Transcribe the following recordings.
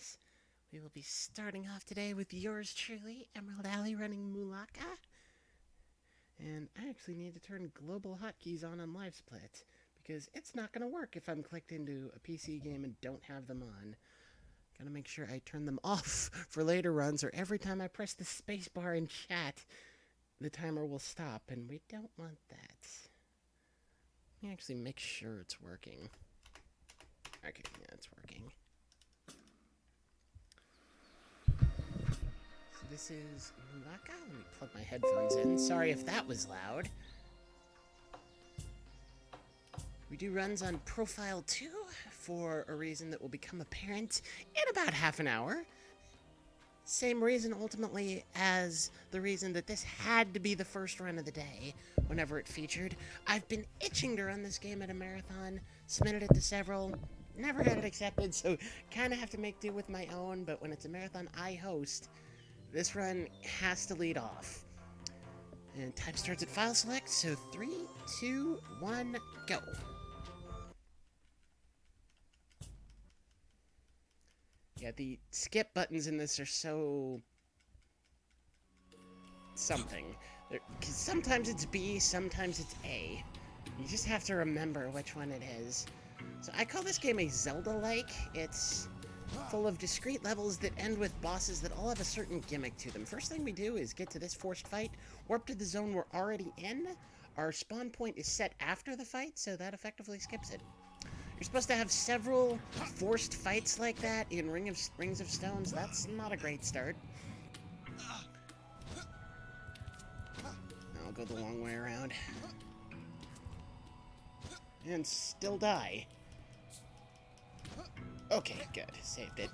friends. We will be starting off today with yours truly, EmeraldAly running Mulaka. And I actually need to turn global hotkeys on Live Split, because it's not going to work if I'm clicked into a PC game and don't have them on. Gotta make sure I turn them off for later runs, or every time I press the spacebar in chat, the timer will stop, and we don't want that. Let me actually make sure it's working. Okay, yeah, it's working. So this is Mulaka. Let me plug my headphones in. Sorry if that was loud. We do runs on Profile 2 for a reason that will become apparent in about half an hour. Same reason, ultimately, as the reason that this had to be the first run of the day whenever it featured. I've been itching to run this game at a marathon, submitted it to several, never had it accepted, so kind of have to make do with my own, but when it's a marathon I host, this run has to lead off. And time starts at file select, so 3, 2, 1, go. Yeah, the skip buttons in this are so... something. Because sometimes it's B, sometimes it's A. You just have to remember which one it is. So I call this game a Zelda-like. It's full of discrete levels that end with bosses that all have a certain gimmick to them. First thing we do is get to this forced fight, warp to the zone we're already in. Our spawn point is set after the fight, so that effectively skips it. You're supposed to have several forced fights like that in Rings of Stones. That's not a great start. I'll go the long way around. And still die. Okay, good. Saved it.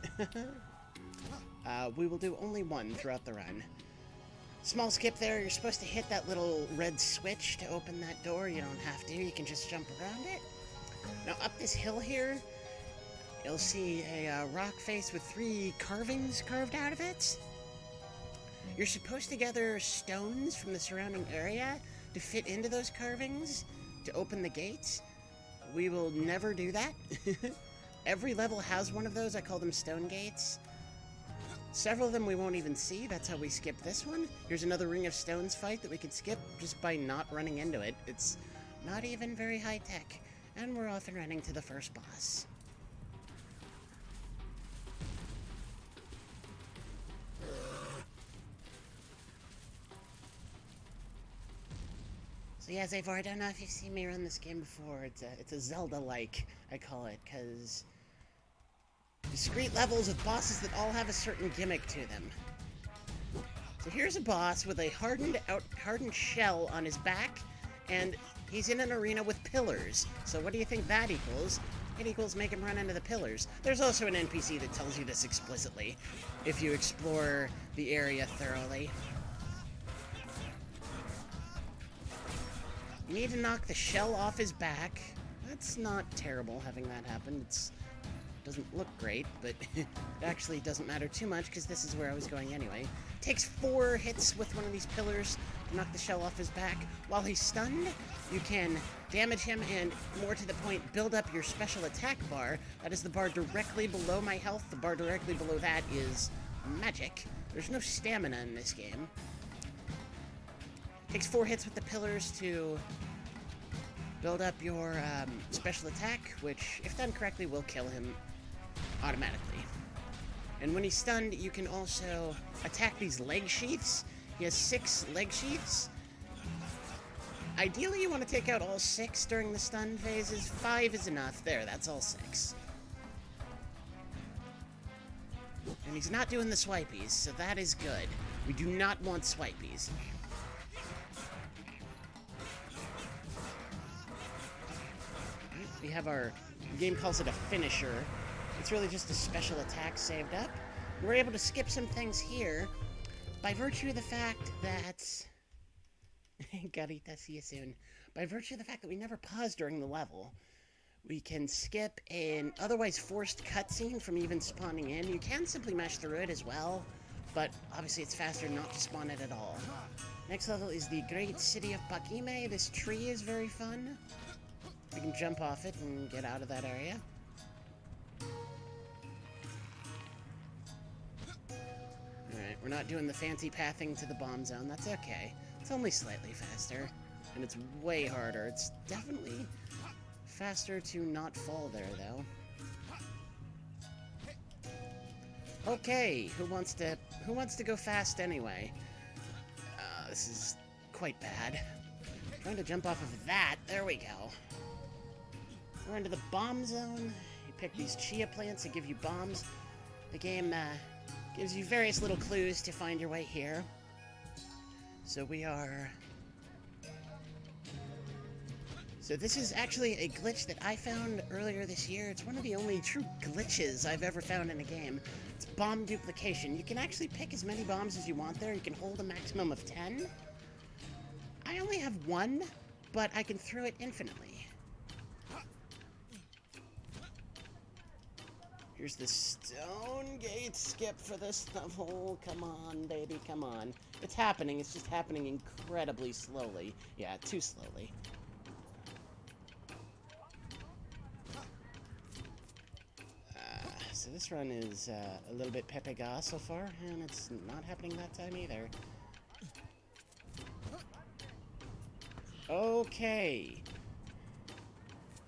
We will do only one throughout the run. Small skip there. You're supposed to hit that little red switch to open that door. You don't have to. You can just jump around it. Now, up this hill here, you'll see a rock face with 3 carvings carved out of it. You're supposed to gather stones from the surrounding area to fit into those carvings to open the gates. We will never do that. Every level has one of those. I call them stone gates. Several of them we won't even see. That's how we skip this one. Here's another Ring of Stones fight that we can skip just by not running into it. It's not even very high tech. And we're off and running to the first boss. So yeah, Zavor, I don't know if you've seen me run this game before. It's a Zelda-like, I call it, because discrete levels of bosses that all have a certain gimmick to them. So here's a boss with a hardened shell on his back, and he's in an arena with pillars. So what do you think that equals? It equals make him run into the pillars. There's also an NPC that tells you this explicitly, if you explore the area thoroughly. You need to knock the shell off his back. That's not terrible having that happen. It doesn't look great, but it actually doesn't matter too much because this is where I was going anyway. Takes 4 hits with one of these pillars to knock the shell off his back. While he's stunned, you can damage him and, more to the point, build up your special attack bar. That is the bar directly below my health. The bar directly below that is magic. There's no stamina in this game. Takes 4 hits with the pillars to build up your special attack, which, if done correctly, will kill him automatically. And when he's stunned, you can also attack these leg sheaths. He has 6 leg sheaths. Ideally, you want to take out all 6 during the stun phases. 5 is enough. There, that's all 6. And he's not doing the swipies, so that is good. We do not want swipies. We have the game calls it a finisher. It's really just a special attack saved up. We're able to skip some things here by virtue of the fact that... Garita, see you soon. By virtue of the fact that we never pause during the level, we can skip an otherwise forced cutscene from even spawning in. You can simply mash through it as well, but obviously it's faster not to spawn it at all. Next level is the Great City of Pakime. This tree is very fun. We can jump off it and get out of that area. We're not doing the fancy pathing to the bomb zone. That's okay. It's only slightly faster. And it's way harder. It's definitely faster to not fall there, though. Okay, who wants to go fast anyway? This is quite bad. Trying to jump off of that. There we go. We're into the bomb zone. You pick these chia plants that give you bombs. The game gives you various little clues to find your way here. So we are... So this is actually a glitch that I found earlier this year. It's one of the only true glitches I've ever found in a game. It's bomb duplication. You can actually pick as many bombs as you want there. You can hold a maximum of 10. I only have 1, but I can throw it infinitely. Here's the stone gate skip for this level. Come on, baby, come on. It's happening. It's just happening incredibly slowly. Yeah, too slowly. So this run is a little bit Pepe-ga so far, and it's not happening that time either. Okay.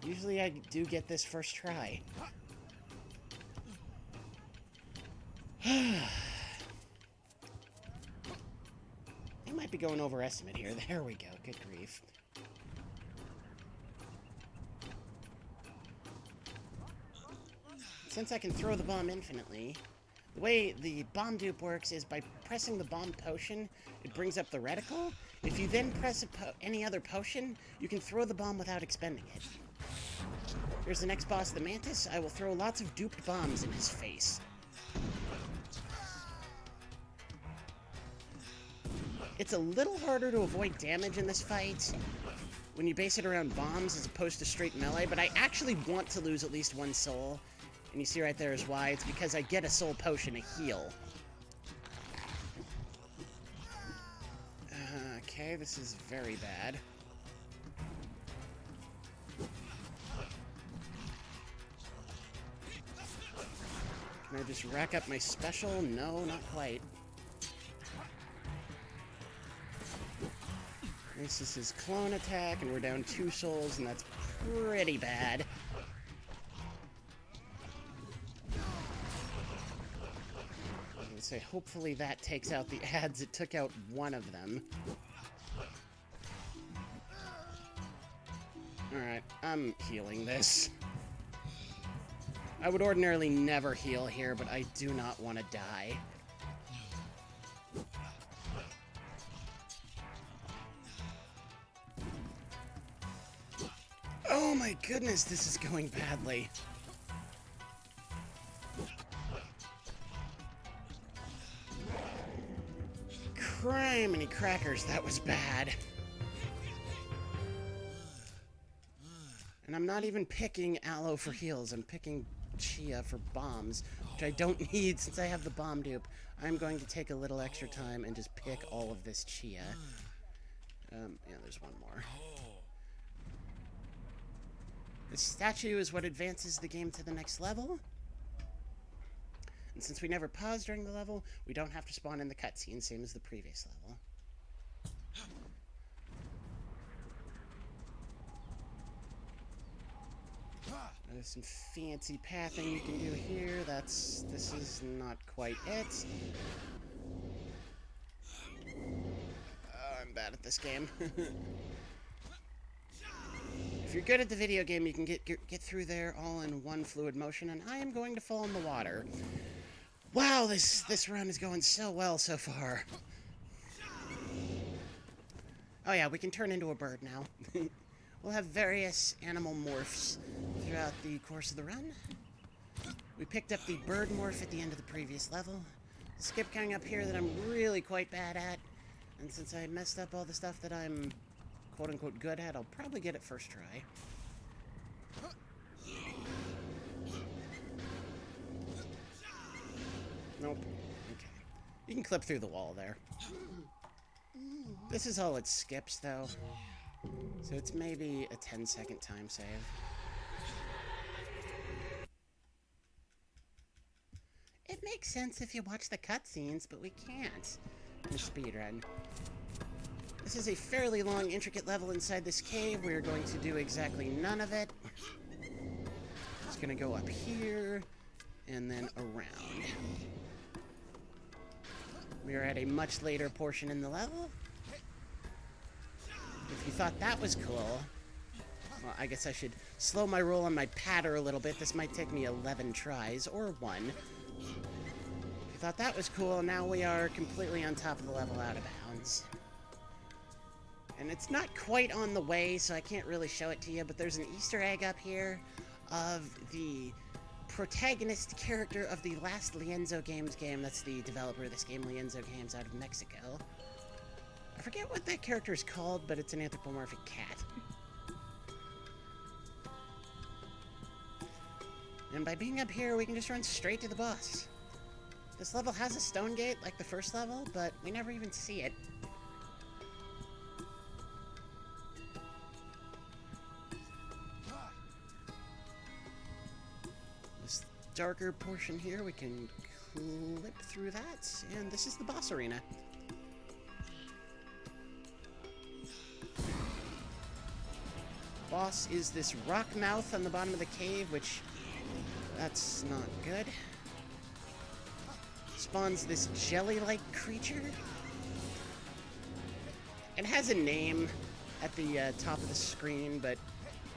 Usually I do get this first try. I might be going overestimate here. There we go. Good grief. Since I can throw the bomb infinitely, the way the bomb dupe works is by pressing the bomb potion, it brings up the reticle. If you then press any other potion, you can throw the bomb without expending it. Here's the next boss, the Mantis. I will throw lots of duped bombs in his face. It's a little harder to avoid damage in this fight when you base it around bombs as opposed to straight melee, but I actually want to lose at least 1 soul. And you see right there is why. It's because I get a soul potion, a heal. Okay, this is very bad. Can I just rack up my special? No, not quite. This is his clone attack, and we're down 2 souls, and that's pretty bad. Say, hopefully that takes out the ads. It took out 1 of them. Alright, I'm healing this. I would ordinarily never heal here, but I do not want to die. Oh my goodness, this is going badly. Criminy crackers, that was bad. And I'm not even picking aloe for heals, I'm picking chia for bombs, which I don't need since I have the bomb dupe. I'm going to take a little extra time and just pick all of this chia. Yeah, there's 1 more. This statue is what advances the game to the next level. And since we never pause during the level, we don't have to spawn in the cutscene, same as the previous level. There's some fancy pathing you can do here. This is not quite it. I'm bad at this game. If you're good at the video game, you can get through there all in 1 fluid motion, and I am going to fall in the water. Wow, this run is going so well so far. Oh yeah, we can turn into a bird now. We'll have various animal morphs throughout the course of the run. We picked up the bird morph at the end of the previous level. Skip coming up here that I'm really quite bad at. And since I messed up all the stuff that I'm quote-unquote good at, I'll probably get it first try. Nope. Okay. You can clip through the wall there. This is all it skips, though. So it's maybe a 10-second time save. It makes sense if you watch the cutscenes, but we can't in speedrun. This is a fairly long, intricate level inside this cave. We're going to do exactly none of it. Just gonna go up here, and then around. We are at a much later portion in the level. If you thought that was cool, well, I guess I should slow my roll on my patter a little bit. This might take me 11 tries, or 1. If you thought that was cool, now we are completely on top of the level, out of bounds. And it's not quite on the way, so I can't really show it to you, but there's an Easter egg up here of the protagonist character of the last Lienzo Games game. That's the developer of this game, Lienzo Games, out of Mexico. I forget what that character is called, but it's an anthropomorphic cat. And by being up here, we can just run straight to the boss. This level has a stone gate, like the first level, but we never even see it. This darker portion here, we can clip through that, and this is the boss arena. Boss is this rock mouth on the bottom of the cave, which, that's not good. Spawns this jelly-like creature. It has a name at the top of the screen, but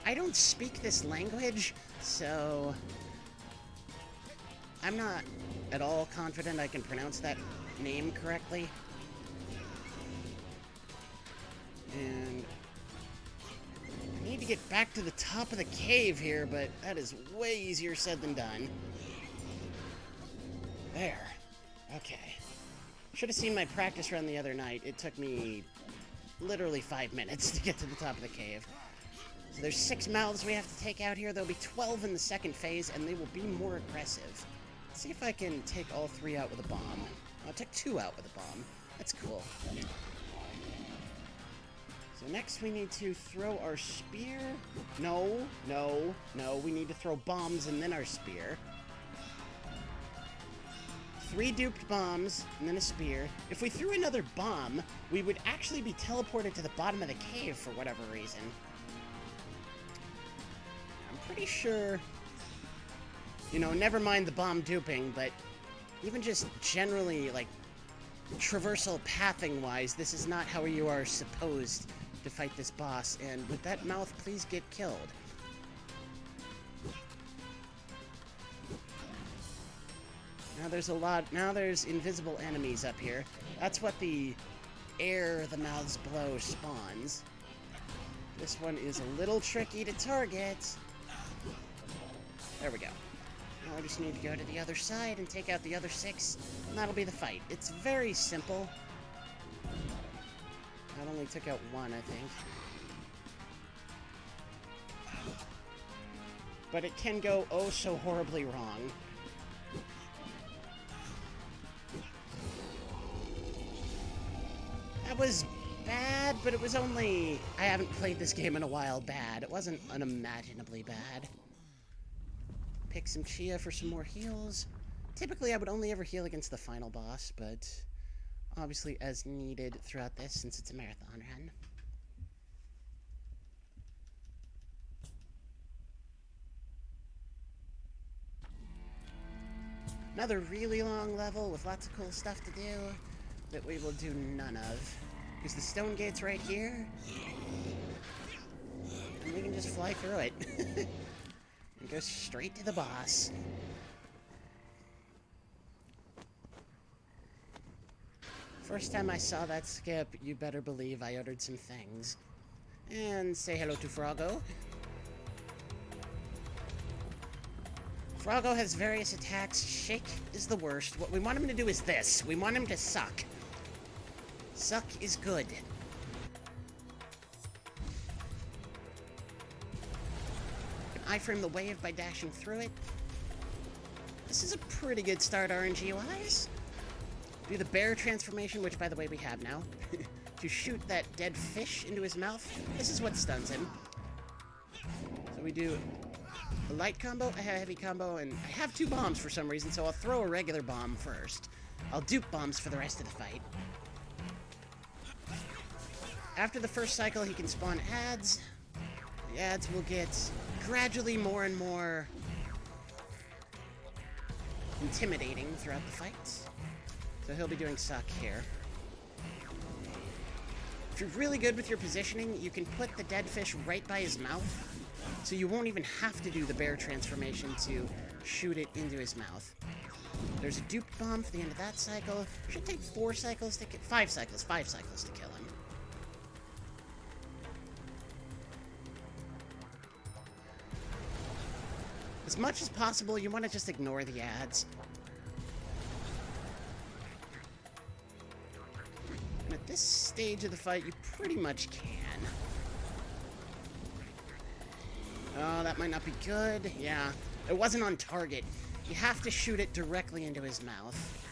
I don't speak this language, so I'm not at all confident I can pronounce that name correctly. And I need to get back to the top of the cave here, but that is way easier said than done. There. Okay. Should have seen my practice run the other night. It took me literally 5 minutes to get to the top of the cave. So there's 6 mouths we have to take out here. There'll be 12 in the second phase, and they will be more aggressive. Let's see if I can take all 3 out with a bomb. I took 2 out with a bomb. That's cool. So next we need to throw our spear. No, no, no. We need to throw bombs and then our spear. 3 duped bombs and then a spear. If we threw another bomb, we would actually be teleported to the bottom of the cave for whatever reason. I'm pretty sure, you know, never mind the bomb duping, but even just generally, like, traversal pathing-wise, this is not how you are supposed to fight this boss, and with that mouth, please get killed. Now there's invisible enemies up here. That's what the air the mouths blow spawns. This one is a little tricky to target. There we go. Now I just need to go to the other side and take out the other 6, and that'll be the fight. It's very simple. That only took out 1, I think. But it can go oh so horribly wrong. That was bad, but it was only... I haven't played this game in a while bad. It wasn't unimaginably bad. Pick some Chia for some more heals. Typically, I would only ever heal against the final boss, but obviously as needed throughout this since it's a marathon run. Another really long level with lots of cool stuff to do that we will do none of. Because the stone gate's right here. And we can just fly through it. And go straight to the boss. First time I saw that skip, you better believe I uttered some things. And say hello to Froggo. Froggo has various attacks. Shake is the worst. What we want him to do is this. We want him to suck. Suck is good. Can iframe the wave by dashing through it. This is a pretty good start RNG-wise. Do the bear transformation, which by the way we have now, to shoot that dead fish into his mouth. This is what stuns him. So we do a light combo, a heavy combo, and I have 2 bombs for some reason, so I'll throw a regular bomb first. I'll dupe bombs for the rest of the fight. After the first cycle, he can spawn ads. The ads will get gradually more and more intimidating throughout the fight. So he'll be doing suck here. If you're really good with your positioning, you can put the dead fish right by his mouth, so you won't even have to do the bear transformation to shoot it into his mouth. There's a dupe bomb for the end of that cycle. Should take 4 cycles to 5 cycles to kill him. As much as possible, you want to just ignore the ads. And at this stage of the fight, you pretty much can. Oh, that might not be good. Yeah, it wasn't on target. You have to shoot it directly into his mouth.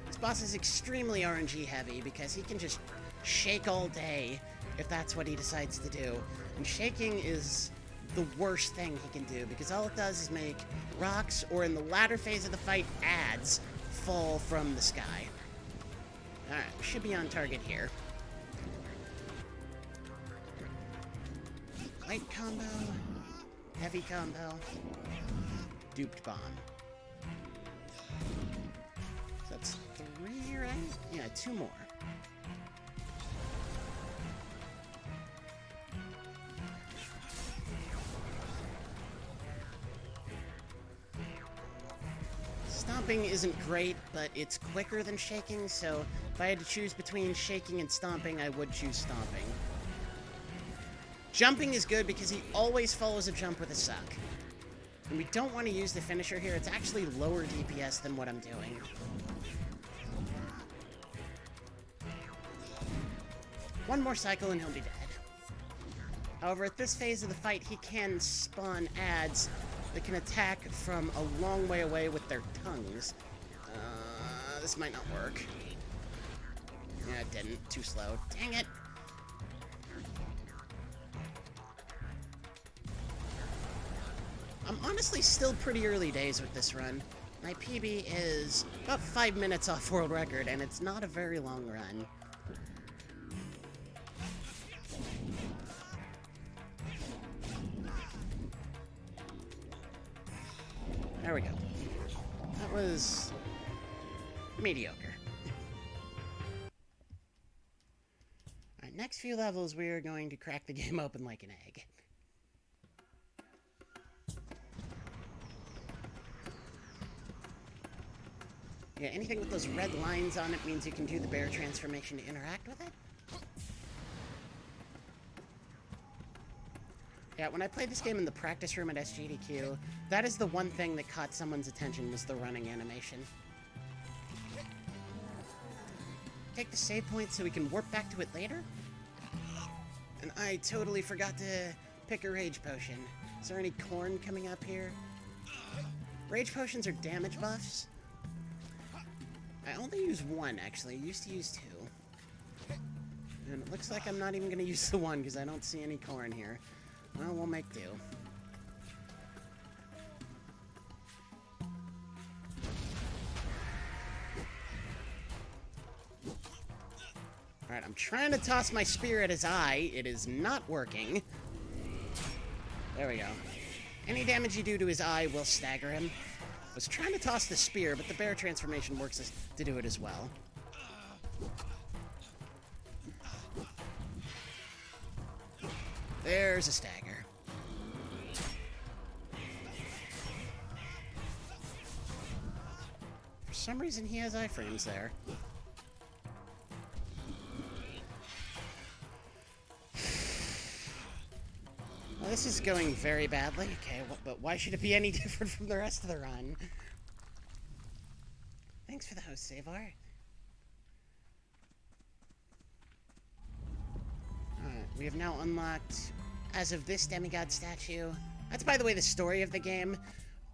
This boss is extremely RNG heavy because he can just shake all day if that's what he decides to do. And shaking is the worst thing he can do because all it does is make rocks, or in the latter phase of the fight, ads, fall from the sky. Alright, we should be on target here. Light combo, heavy combo, duped bomb. So that's 3, right? Yeah, 2 more. Stomping isn't great, but it's quicker than shaking, so if I had to choose between shaking and stomping, I would choose stomping. Jumping is good because he always follows a jump with a suck. And we don't want to use the finisher here. It's actually lower DPS than what I'm doing. One more cycle and he'll be dead. However, at this phase of the fight, he can spawn ads that can attack from a long way away with their tongues. This might not work. Yeah, it didn't. Too slow. Dang it! I'm honestly still pretty early days with this run. My PB is about 5 minutes off world record, and it's not a very long run. There we go. That was mediocre. Alright, next few levels we are going to crack the game open like an egg. Yeah, anything with those red lines on it means you can do the bear transformation to interact with it. Yeah, when I played this game in the practice room at SGDQ, that is the one thing that caught someone's attention, was the running animation. Take the save point so we can warp back to it later. And I totally forgot to pick a rage potion. Is there any corn coming up here? Rage potions are damage buffs. I only use 1, actually. I used to use 2. And it looks like I'm not even going to use the 1 because I don't see any corn here. Well, we'll make do. Alright, I'm trying to toss my spear at his eye. It is not working. There we go. Any damage you do to his eye will stagger him. I was trying to toss the spear, but the bear transformation works to do it as well. There's a stagger. For some reason, he has iframes there. Well, this is going very badly. Okay, but why should it be any different from the rest of the run? Thanks for the host, Savar. We have now unlocked, as of this demigod statue. That's, by the way, the story of the game.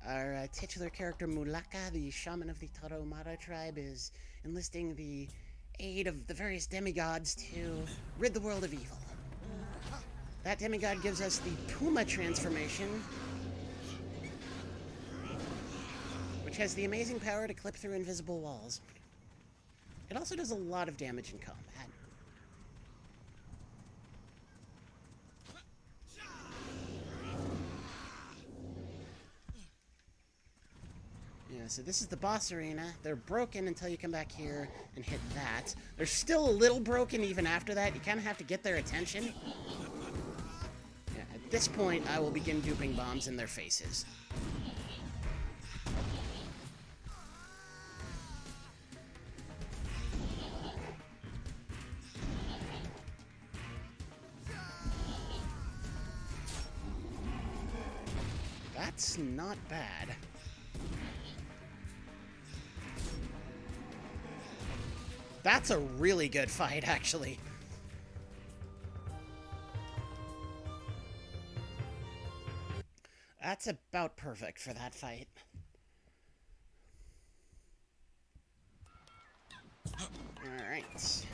Our titular character, Mulaka, the shaman of the Tarahumara tribe, is enlisting the aid of the various demigods to rid the world of evil. That demigod gives us the Puma transformation, which has the amazing power to clip through invisible walls. It also does a lot of damage in combat. Yeah, so this is the boss arena. They're broken until you come back here and hit that. They're still a little broken even after that. You kind of have to get their attention. Yeah, at this point, I will begin duping bombs in their faces. That's not bad. That's a really good fight, actually. That's about perfect for that fight. Alright.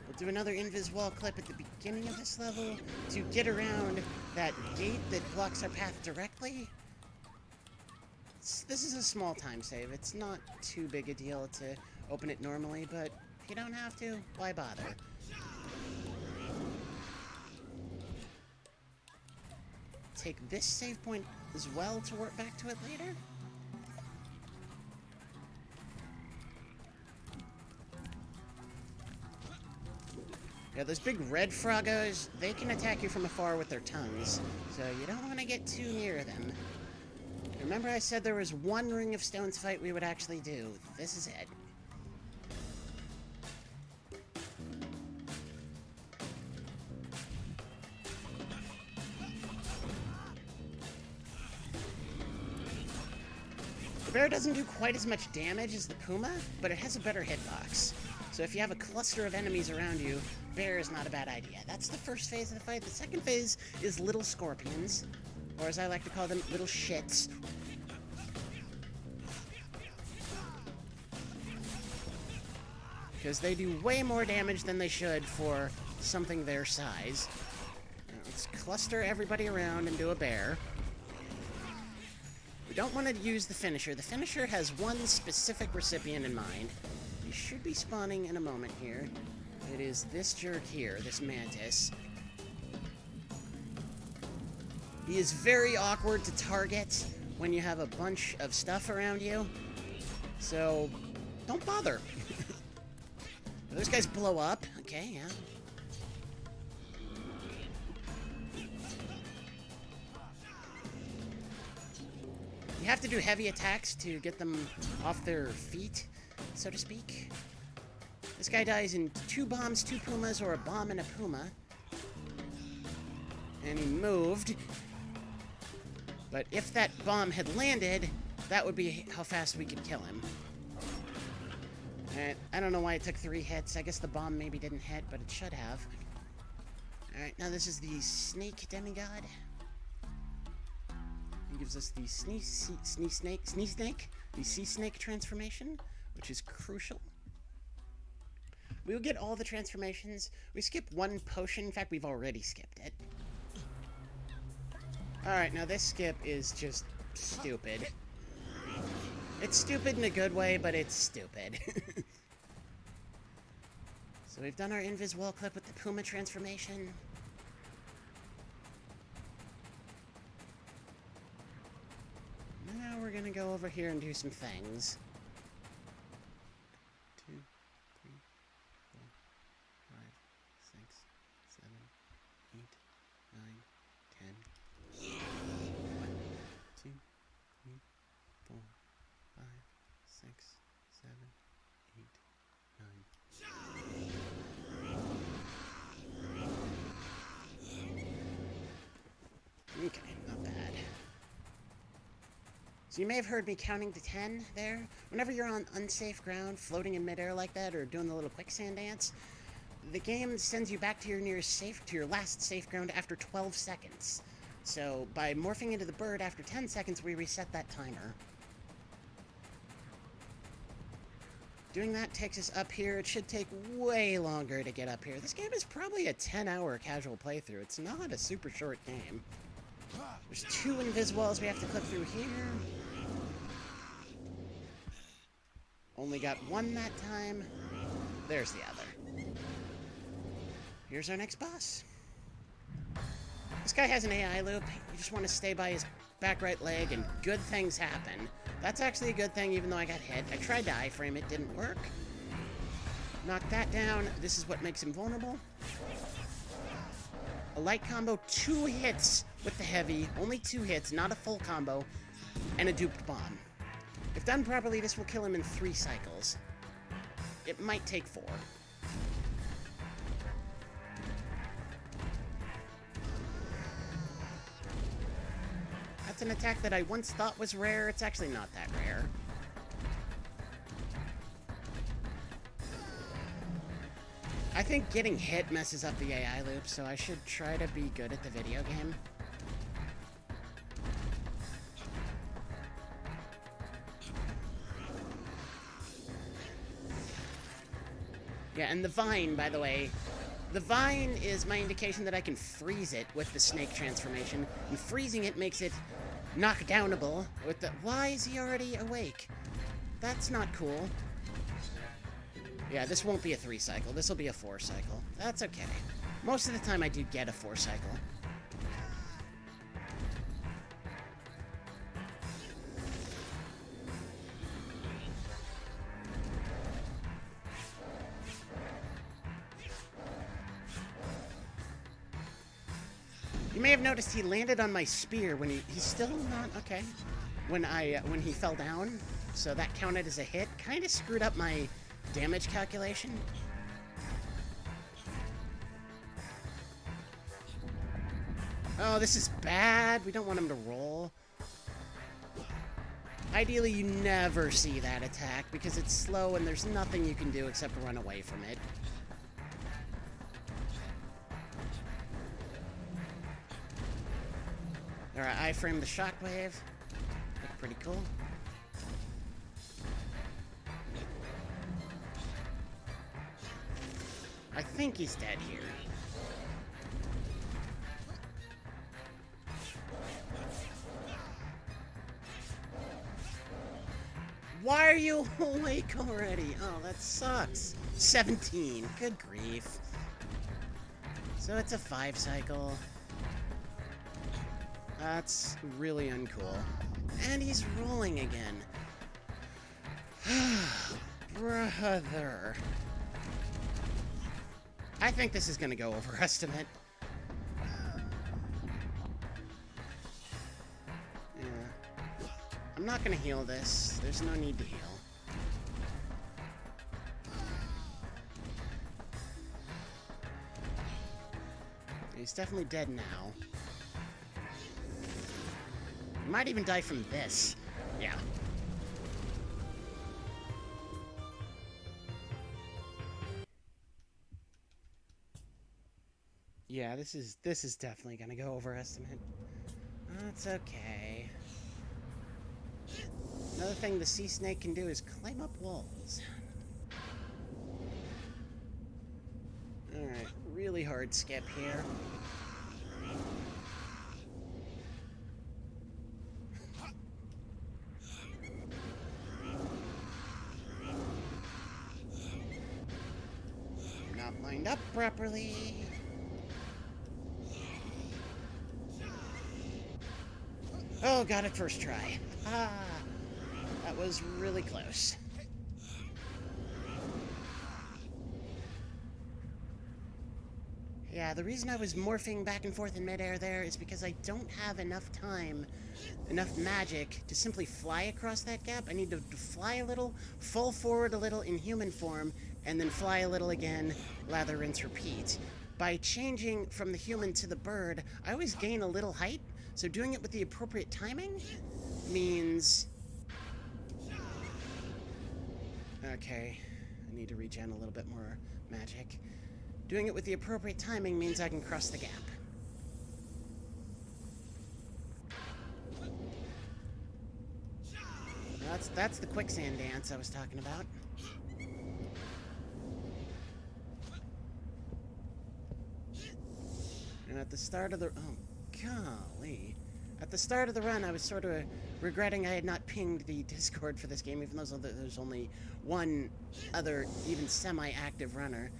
We'll do another invis wall clip at the beginning of this level to get around that gate that blocks our path directly. This is a small time save. It's not too big a deal to open it normally, but if you don't have to, why bother? Take this save point as well to work back to it later. Yeah, those big red froggos, they can attack you from afar with their tongues, so you don't want to get too near them. Remember I said there was one Ring of Stones fight we would actually do. This is it. The bear doesn't do quite as much damage as the Puma, but it has a better hitbox. So if you have a cluster of enemies around you, bear is not a bad idea. That's the first phase of the fight. The second phase is little scorpions, or as I like to call them, little shits. Because they do way more damage than they should for something their size. Now, let's cluster everybody around and do a bear. We don't want to use the finisher. The finisher has one specific recipient in mind. He should be spawning in a moment here. It is this jerk here, this mantis. He is very awkward to target when you have a bunch of stuff around you. So, don't bother. Those guys blow up. Okay, yeah. You have to do heavy attacks to get them off their feet, so to speak. This guy dies in 2 bombs, 2 pumas, or a bomb and a puma. And he moved. But if that bomb had landed, that would be how fast we could kill him. And I don't know why it took 3 hits. I guess the bomb maybe didn't hit, but it should have. Alright, now this is the snake demigod. He gives us the sea snake transformation, which is crucial. We'll get all the transformations. We skip 1 potion. In fact, we've already skipped it. Alright, now this skip is just stupid. It's stupid in a good way, but it's stupid. So we've done our invis wall clip with the Puma transformation. Now we're gonna go over here and do some things. 2, 3, 4, 5, 6, 7, 8, 9, 10. 1, 2, 3, 4, 5, 6, 7, 8, 9. Okay, not bad. So you may have heard me counting to 10 there. Whenever you're on unsafe ground, floating in midair like that, or doing the little quicksand dance, the game sends you back to your your last safe ground after 12 seconds. So by morphing into the bird after 10 seconds, we reset that timer. Doing that takes us up here. It should take way longer to get up here. This game is probably a 10-hour casual playthrough. It's not a super short game. There's 2 invis-walls we have to clip through here. Only got 1 that time. There's the other. Here's our next boss. This guy has an AI loop. You just want to stay by his back right leg and good things happen. That's actually a good thing, even though I got hit. I tried to iframe, it didn't work. Knock that down. This is what makes him vulnerable. A light combo, 2 hits with the heavy. Only 2 hits, not a full combo. And a duped bomb. If done properly, this will kill him in 3 cycles. It might take 4. That's an attack that I once thought was rare. It's actually not that rare. I think getting hit messes up the AI loop, so I should try to be good at the video game. Yeah, and the vine, by the way, the vine is my indication that I can freeze it with the snake transformation, and freezing it makes it knockdownable with the... Why is he already awake? That's not cool. Yeah, this won't be a 3 cycle. This will be a 4 cycle. That's okay. Most of the time I do get a 4 cycle. You may have noticed he landed on my spear when he's still not okay. When he fell down, so that counted as a hit. Kind of screwed up my damage calculation. Oh, this is bad. We don't want him to roll. Ideally, you never see that attack because it's slow and there's nothing you can do except run away from it. Alright, I framed the shockwave. Looked pretty cool. I think he's dead here. Why are you awake already? Oh, that sucks. 17. Good grief. So it's a 5 cycle. That's really uncool. And he's rolling again. Brother. I think this is gonna go over estimate. Yeah. I'm not gonna heal this. There's no need to heal. He's definitely dead now. He might even die from this. Yeah. Yeah, this is definitely gonna go over estimate. That's okay. Another thing the sea snake can do is climb up walls. Alright, really hard skip here. Not lined up properly. Oh, got it first try. Ah, that was really close. Yeah, the reason I was morphing back and forth in midair there is because I don't have enough time, enough magic to simply fly across that gap. I need to fly a little, fall forward a little in human form, and then fly a little again, lather, rinse, repeat. By changing from the human to the bird, I always gain a little height, so doing it with the appropriate timing means... Okay, I need to regen a little bit more magic. Doing it with the appropriate timing means I can cross the gap. That's the quicksand dance I was talking about. at the start of the... Oh, golly. At the start of the run, I was sort of regretting I had not pinged the Discord for this game, even though there's only one other, even semi-active runner.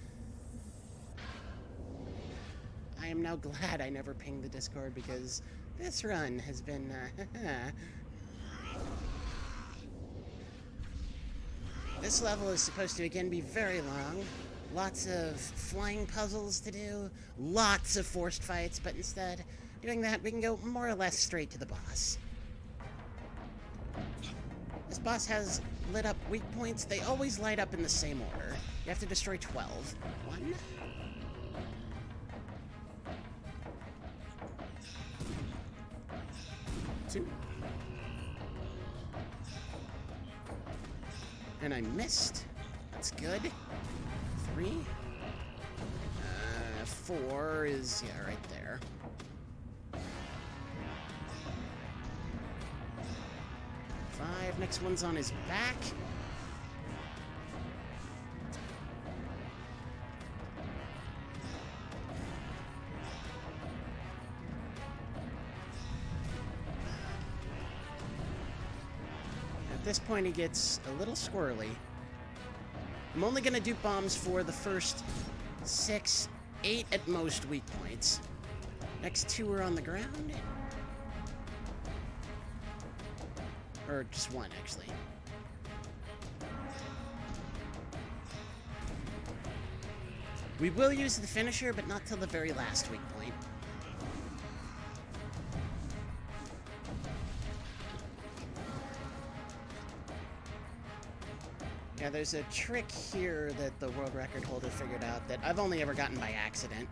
I am now glad I never pinged the Discord, because this run has been... This level is supposed to, again, be very long. Lots of flying puzzles to do, lots of forced fights, but instead, doing that, we can go more or less straight to the boss. This boss has lit up weak points. They always light up in the same order. You have to destroy 12. 1. 2. And I missed. That's good. 3. 4 is, yeah, right there. 5. Next one's on his back. At this point, he gets a little squirrely. I'm only going to do bombs for the first 6, 8 at most weak points. Next 2 are on the ground. Or just 1, actually. We will use the finisher, but not till the very last weak point. Yeah, there's a trick here that the world record holder figured out that I've only ever gotten by accident.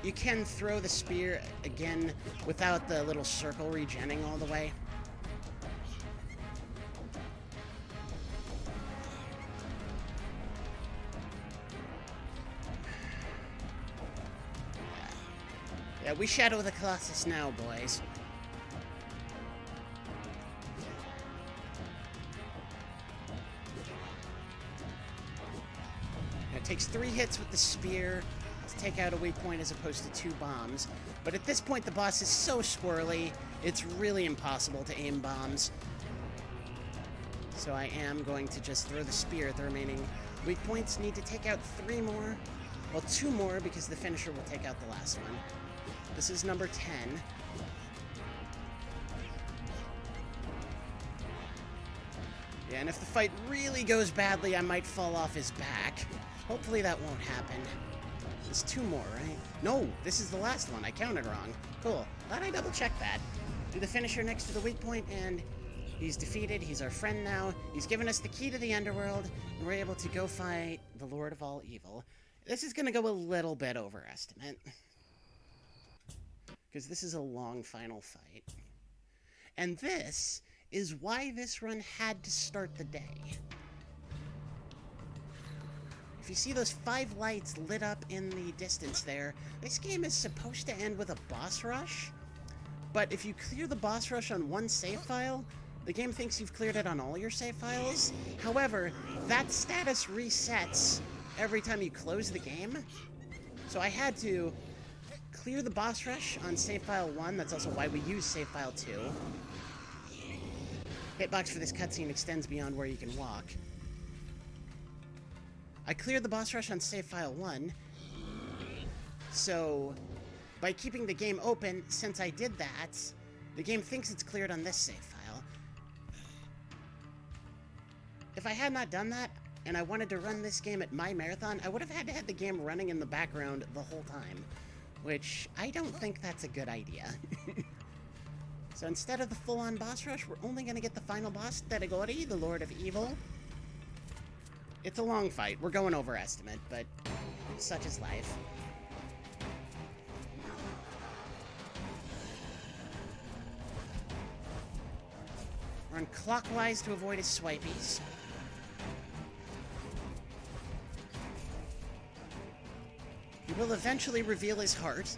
You can throw the spear again without the little circle regenning all the way. Yeah, we shadow the Colossus now, boys. It takes 3 hits with the spear to take out a weak point as opposed to 2 bombs. But at this point, the boss is so squirrely, it's really impossible to aim bombs. So I am going to just throw the spear at the remaining weak points. Need to take out 3 more. Well, 2 more, because the finisher will take out the last one. This is number 10. Yeah, and if the fight really goes badly, I might fall off his back. Hopefully that won't happen. There's 2 more, right? No, this is the last one. I counted wrong. Cool. Glad I double-checked that. Do the finisher next to the weak point, and he's defeated. He's our friend now. He's given us the key to the underworld, and we're able to go fight the Lord of all evil. This is going to go a little bit overestimate, because this is a long final fight. And this is why this run had to start the day. If you see those 5 lights lit up in the distance there, this game is supposed to end with a boss rush. But if you clear the boss rush on 1 save file, the game thinks you've cleared it on all your save files. However, that status resets every time you close the game. So I had to clear the boss rush on save file 1. That's also why we use save file 2. Hitbox for this cutscene extends beyond where you can walk. I cleared the boss rush on save file 1, so by keeping the game open, since I did that, the game thinks it's cleared on this save file. If I had not done that, and I wanted to run this game at my marathon, I would have had to have the game running in the background the whole time, which I don't think that's a good idea. So instead of the full-on boss rush, we're only going to get the final boss, Teregori, the Lord of Evil. It's a long fight. We're going overestimate, but such is life. Run clockwise to avoid his swipies. He will eventually reveal his heart.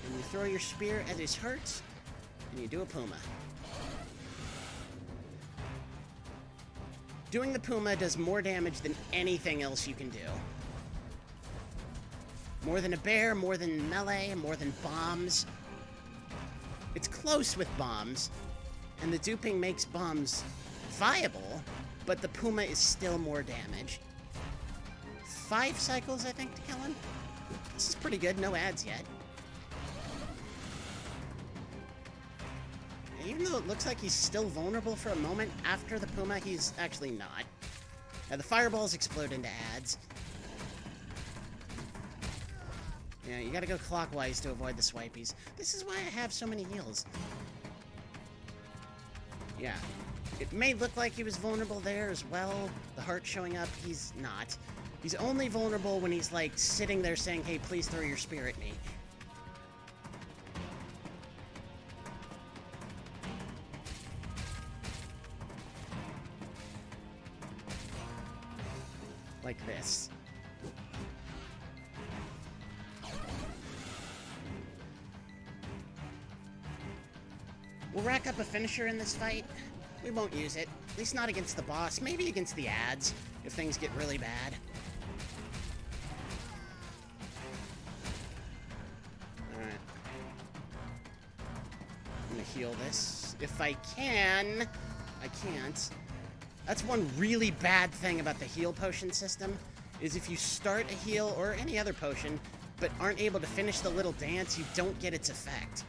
And you throw your spear at his heart, and you do a Puma. Doing the Puma does more damage than anything else you can do. More than a bear, more than melee, more than bombs. It's close with bombs, and the duping makes bombs viable, but the Puma is still more damage. 5 cycles, I think, to kill him. This is pretty good, no ads yet. And even though it looks like he's still vulnerable for a moment after the Puma, he's actually not. Now, the fireballs explode into ads. Yeah, you gotta go clockwise to avoid the swipies. This is why I have so many heals. Yeah. It may look like he was vulnerable there as well. The heart showing up, he's not. He's only vulnerable when he's, like, sitting there saying, hey, please throw your spear at me. Like this. We'll rack up a finisher in this fight. We won't use it. At least not against the boss. Maybe against the ads, if things get really bad. Alright. I'm gonna heal this. If I can. I can't. That's one really bad thing about the heal potion system, is if you start a heal or any other potion, but aren't able to finish the little dance, you don't get its effect.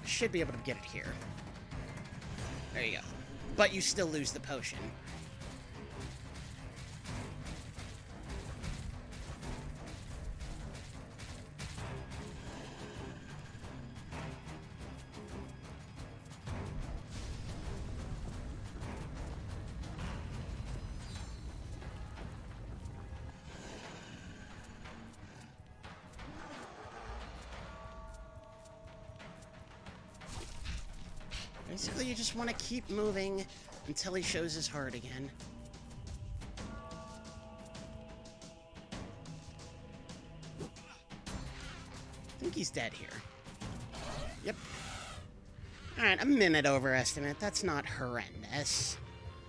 Should be able to get it here. There you go. But you still lose the potion. Basically, you just want to keep moving until he shows his heart again. I think he's dead here. Yep. Alright, a minute overestimate. That's not horrendous.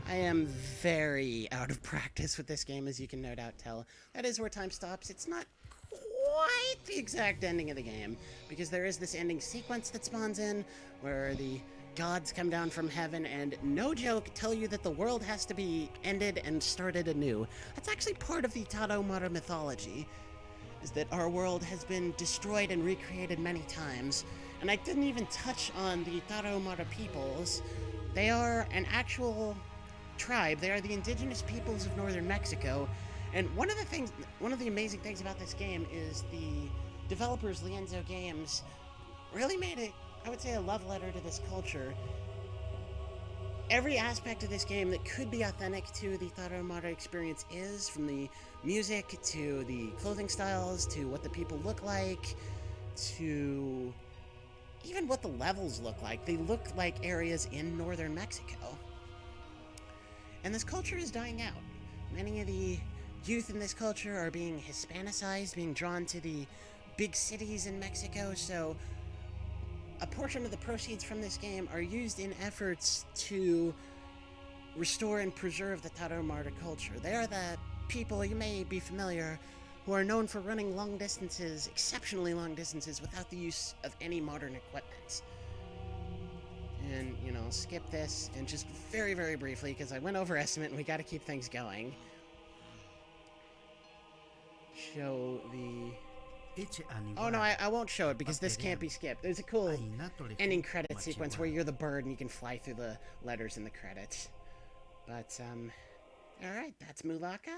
I am very out of practice with this game, as you can no doubt tell. That is where time stops. It's not quite the exact ending of the game, because there is this ending sequence that spawns in, where the gods come down from heaven and, no joke, tell you that the world has to be ended and started anew. That's actually part of the Tarahumara mythology, is that our world has been destroyed and recreated many times. And I didn't even touch on the Tarahumara peoples. They are an actual tribe. They are the indigenous peoples of northern Mexico. And one of the amazing things about this game is the developers, Lienzo Games, really made it, I would say, a love letter to this culture. Every aspect of this game that could be authentic to the Tarahumara experience is, from the music to the clothing styles to what the people look like to even what the levels look like. They look like areas in northern Mexico. And this culture is dying out. Many of the youth in this culture are being Hispanicized, being drawn to the big cities in Mexico, so a portion of the proceeds from this game are used in efforts to restore and preserve the Tarahumara culture. They are the people, you may be familiar, who are known for running long distances, exceptionally long distances, without the use of any modern equipment. And, you know, skip this, and just very, very briefly, because I went over estimate and we gotta keep things going, show the... Oh no, I won't show it because this can't be skipped. There's a cool ending credit sequence where you're the bird and you can fly through the letters in the credits. But, alright, that's Mulaka.